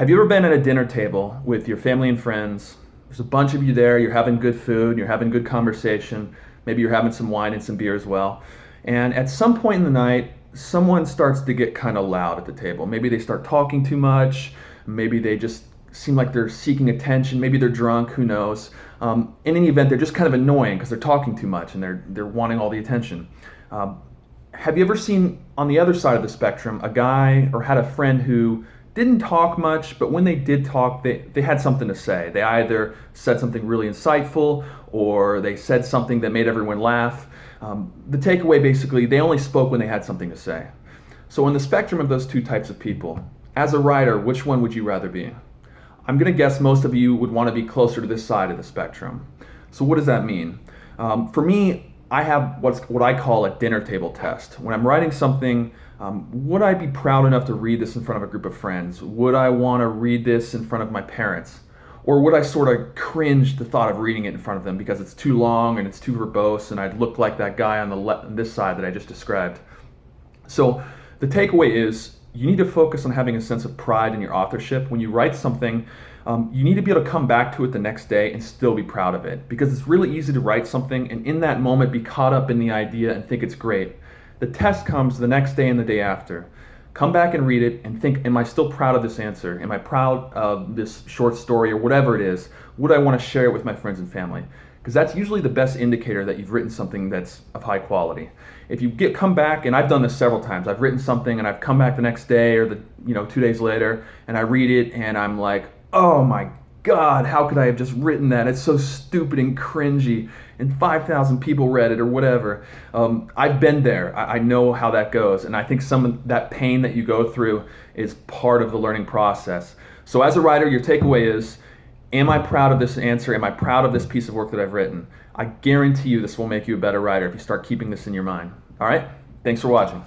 Have you ever been at a dinner table with your family and friends? There's a bunch of you there, you're having good food, you're having good conversation, maybe you're having some wine and some beer as well. And at some point in the night, someone starts to get kind of loud at the table. Maybe they start talking too much, maybe they just seem like they're seeking attention, maybe they're drunk, who knows. In any event, they're just kind of annoying because they're talking too much and they're wanting all the attention. Have you ever seen on the other side of the spectrum a guy or had a friend who didn't talk much, but when they did talk, they had something to say? They either said something really insightful or they said something that made everyone laugh. The takeaway basically, they only spoke when they had something to say. So on the spectrum of those two types of people, as a writer, which one would you rather be? I'm going to guess most of you would want to be closer to this side of the spectrum. So what does that mean? For me, I have what I call a dinner table test. When I'm writing something, would I be proud enough to read this in front of a group of friends? Would I want to read this in front of my parents? Or would I sort of cringe the thought of reading it in front of them because it's too long and it's too verbose and I'd look like that guy on this side that I just described? So the takeaway is you need to focus on having a sense of pride in your authorship. When you write something, you need to be able to come back to it the next day and still be proud of it, because it's really easy to write something and in that moment be caught up in the idea and think it's great. The test comes the next day and the day after. Come back and read it and think, am I still proud of this answer? Am I proud of this short story or whatever it is? Would I want to share it with my friends and family? Because that's usually the best indicator that you've written something that's of high quality. If you come back, and I've done this several times, I've written something and I've come back the next day or 2 days later and I read it and I'm like, oh my God, how could I have just written that? It's so stupid and cringy and 5,000 people read it or whatever. I've been there. I know how that goes. And I think some of that pain that you go through is part of the learning process. So as a writer, your takeaway is, am I proud of this answer? Am I proud of this piece of work that I've written? I guarantee you this will make you a better writer if you start keeping this in your mind. All right? Thanks for watching.